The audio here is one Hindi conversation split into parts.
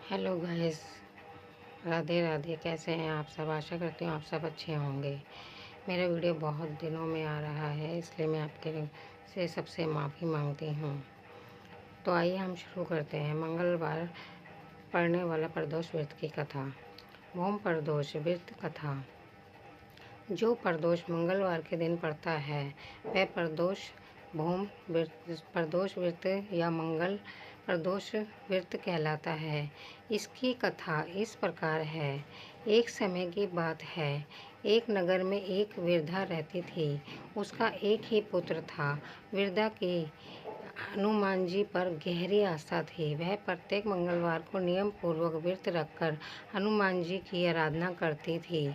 Hello guys, Radhe Radhe. कैसे हैं आप सब? आशा करती हूँ आप सब अच्छे होंगे। मेरा वीडियो बहुत दिनों में आ रहा है, इसलिए मैं आपके से सबसे माफ़ी मांगती हूँ। तो आइए हम शुरू करते हैं। मंगलवार पढ़ने वाला प्रदोष व्रत की कथा। भूम प्रदोष व्रत कथा। जो प्रदोष मंगलवार के दिन पड़ता है वह प्रदोष व्रत या मंगल प्रदोष व्रत कहलाता है। इसकी कथा इस प्रकार है। एक समय की बात है, एक नगर में एक वृद्धा रहती थी। उसका एक ही पुत्र था। वृद्धा की हनुमान जी पर गहरी आस्था थी। वह प्रत्येक मंगलवार को नियम पूर्वक व्रत रखकर हनुमान जी की आराधना करती थी।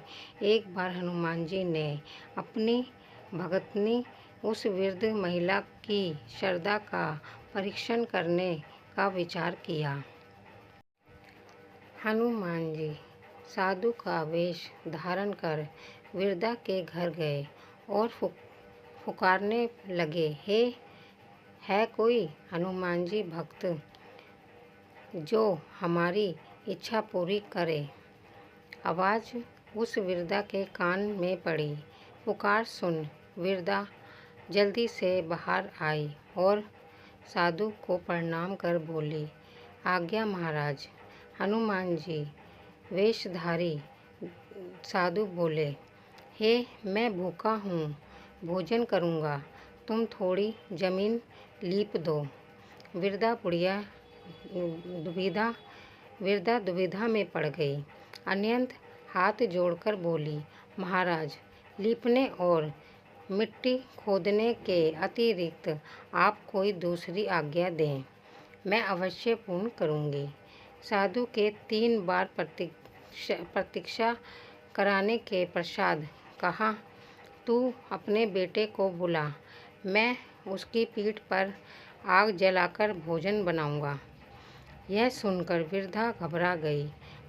एक बार हनुमान जी ने अपनी भगतनी उस वृद्ध महिला की श्रद्धा का परीक्षण करने का विचार किया। हनुमान जी साधु का वेश धारण कर वृद्धा के घर गए और पुकारने लगे, हे है कोई हनुमान जी भक्त जो हमारी इच्छा पूरी करे। आवाज़ उस वृद्धा के कान में पड़ी। पुकार सुन वृद्धा जल्दी से बाहर आई और साधु को प्रणाम कर बोली, आज्ञा महाराज। हनुमान जी वेशधारी साधु बोले, हे मैं भूखा हूँ, भोजन करूँगा, तुम थोड़ी जमीन लीप दो। वृद्धा दुविधा में पड़ गई। अनंत हाथ जोड़कर बोली, महाराज लीपने और मिट्टी खोदने के अतिरिक्त आप कोई दूसरी आज्ञा दें, मैं अवश्य पूर्ण करूँगी। साधु के 3 बार प्रतीक्षा कराने के पश्चात कहा, तू अपने बेटे को बुला, मैं उसकी पीठ पर आग जलाकर भोजन बनाऊंगा। यह सुनकर वृद्धा घबरा गई,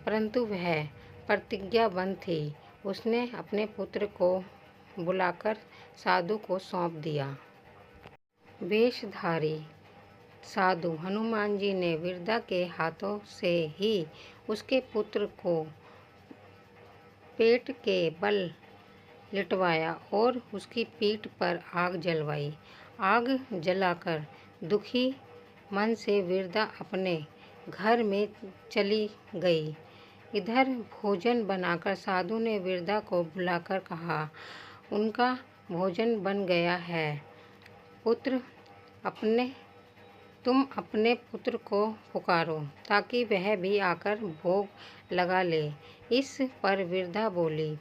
परंतु वह प्रतिज्ञाबद्ध थी। उसने अपने पुत्र को बुलाकर साधु को सौंप दिया। वेशधारी साधु हनुमान जी ने वृद्धा के हाथों से ही उसके पुत्र को पेट के बल लिटवाया और उसकी पीठ पर आग जलवाई। आग जलाकर दुखी मन से वृद्धा अपने घर में चली गई। इधर भोजन बनाकर साधु ने वृद्धा को बुलाकर कहा, उनका भोजन बन गया है, तुम अपने पुत्र को पुकारो ताकि वह भी आकर भोग लगा ले। इस पर वृद्धा बोली,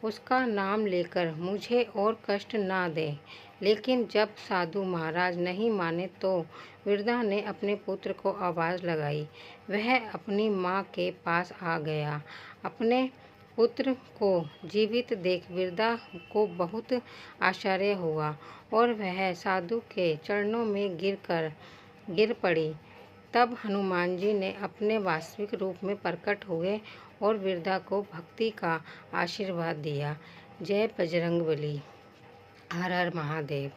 उसका नाम लेकर मुझे और कष्ट ना दे। लेकिन जब साधु महाराज नहीं माने तो वृद्धा ने अपने पुत्र को आवाज़ लगाई। वह अपनी माँ के पास आ गया। अपने पुत्र को जीवित देख वृद्धा को बहुत आश्चर्य हुआ और वह साधु के चरणों में गिर पड़ी। तब हनुमान जी ने अपने वास्तविक रूप में प्रकट हुए और वृद्धा को भक्ति का आशीर्वाद दिया। जय बजरंगबली। हर हर महादेव।